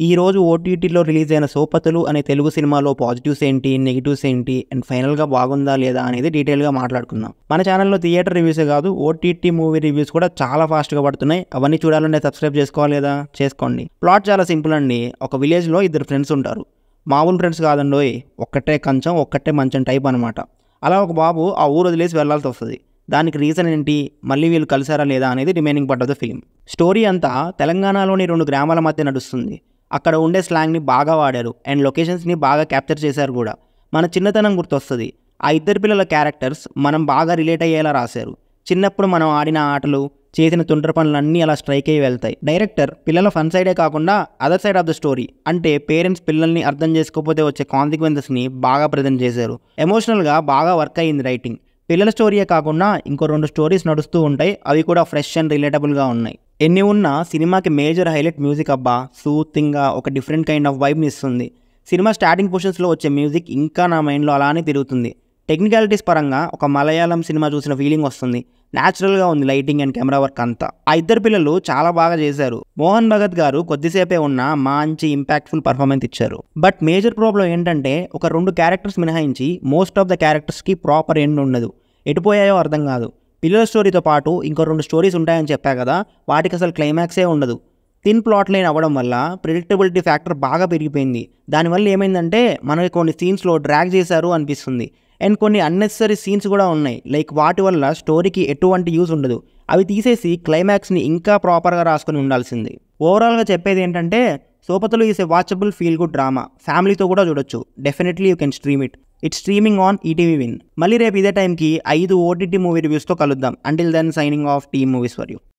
ఈ రోజు ఓటీటీలో రిలీజ్ అయిన 'సోపతులు' అనే తెలుగు సినిమాలో పాజిటివ్స్ ఏంటి? నెగెటివ్స్ ఏంటి? అండ్ ఫైనల్‌గా బాగుందా? లేదా? అనేది డీటెయిల్‌గా మాట్లాడుకుందాం. మన ఛానెల్‌లో థియేటర్ రివ్యూసే కాదు, ఓటీటీ మూవీ రివ్యూస్ కూడా చాలా ఫాస్ట్‌గా పడుతున్నాయి. అవన్నీ చూడాలంటే సబ్స్క్రైబ్ చేసుకోవాలి కదా! చేసుకోండి. ప్లాట్ చాలా సింపుల్ అండి. ఒక విలేజ్‌లో ఇద్దరు ఫ్రెండ్స్ ఉంటారు. మామూలు ఫ్రెండ్స్ కాదండోయ్! ఒక్కటే కంచం, ఒక్కటే మంచం టైప్ అనమాట. అలా ఒక బాబు ఆ ఊరు వదిలేసి వెళ్లాల్సొస్తది. దానికి రీజన్ ఏంటి? మళ్ళీ వీళ్ళు కలిసారా లేదా? అనేది remaining part of the film. Story అంతా తెలంగాణలోని 2 గ్రామాల మధ్య నడుస్తుంది. అక్కడ ఉండే స్లాంగ్‌ని బాగా వాడారు. అండ్ లొకేషన్స్‌ని బాగా క్యాప్చర్ చేశారు గూడా. మన చిన్నతనం గుర్తొస్తది. ఆ ఇద్దరు పిల్లల క్యారెక్టర్స్ మనం బాగా రిలేట్ అయ్యేలా రాశారు. చిన్నప్పుడు మనం ఆడిన ఆటలు, చేసిన తుంటరి పనులన్నీ అలా స్ట్రైక్ అయ్యి వెళ్తాయి. డైరెక్టర్ పిల్లల ఫన్ సైడే కాకుండా other side of the story, అంటే పేరెంట్స్ పిల్లల్ని అర్థం చేసుకోకపోతే వచ్చే కాన్సిక్వెన్సెస్‌ని బాగా ప్రెజెంట్ చేశారు. ఎమోషనల్‌గా బాగా వర్క్ అయ్యింది రైటింగ్. పిల్లల స్టోరీయే కాకుండా ఇంకో 2 స్టోరీస్ నడుస్తూ ఉంటాయి. అవి కూడా ఫ్రెష్ అండ్ రిలేటబుల్‌గా ఉన్నాయి. ఎన్ని ఉన్నా సినిమాకి మేజర్ హైలైట్ మ్యూజిక్ అబ్బా! సూతింగ్‌గా ఒక డిఫరెంట్ కైండ్ ఆఫ్ వైబ్‌ని ఇస్తుంది. సినిమా స్టార్టింగ్ పొజిషన్స్‌లో వచ్చే మ్యూజిక్ ఇంకా నా మైండ్‌లో అలానే తిరుగుతుంది. టెక్నికాలిటీస్ పరంగా ఒక మలయాళం సినిమా చూసిన ఫీలింగ్ వస్తుంది. న్యాచురల్‌గా ఉంది లైటింగ్ అండ్ కెమెరా వర్క్ అంతా. ఆ ఇద్దరు పిల్లలు చాలా బాగా చేశారు. మోహన్ భగత్ గారు కొద్దిసేపే ఉన్నా మంచి ఇంపాక్ట్‌ఫుల్ పర్ఫార్మెన్స్ ఇచ్చారు. బట్ మేజర్ ప్రాబ్లమ్ ఏంటంటే ఒక 2 క్యారెక్టర్స్ మినహాయించి మోస్ట్ ఆఫ్ ద క్యారెక్టర్స్‌కి ప్రాపర్ ఎండ్ ఉండదు. ఎటుపోయాయో అర్థం కాదు. పిల్లల స్టోరీతో పాటు ఇంకో 2 స్టోరీస్ ఉంటాయని చెప్పా కదా! వాటికి అసలు క్లైమాక్సే ఉండదు. థిన్ ప్లాట్ లైన్ అవ్వడం వల్ల ప్రెడిక్టబిలిటీ ఫ్యాక్టర్ బాగా పెరిగిపోయింది. దానివల్ల ఏమైందంటే మనకి కొన్ని సీన్స్‌లో డ్రాగ్ చేశారు అనిపిస్తుంది. అండ్ కొన్ని అన్నెసెసరీ సీన్స్ కూడా ఉన్నాయి. లైక్ వాటి వల్ల స్టోరీకి ఎటువంటి యూజ్ ఉండదు. అవి తీసేసి క్లైమాక్స్‌ని ఇంకా ప్రాపర్‌గా రాసుకొని ఉండాల్సింది. ఓవరాల్‌గా చెప్పేది ఏంటంటే 'Sopathulu' is a watchable feel good drama. ఫ్యామిలీతో కూడా చూడొచ్చు. Definitely you can stream it. It's streaming on ETV Win. మళ్ళీ రేపు ఇదే టైంకి 5 ఓటీటీ మూవీ రివ్యూస్‌తో కలుద్దాం. Until then signing off team movies for you.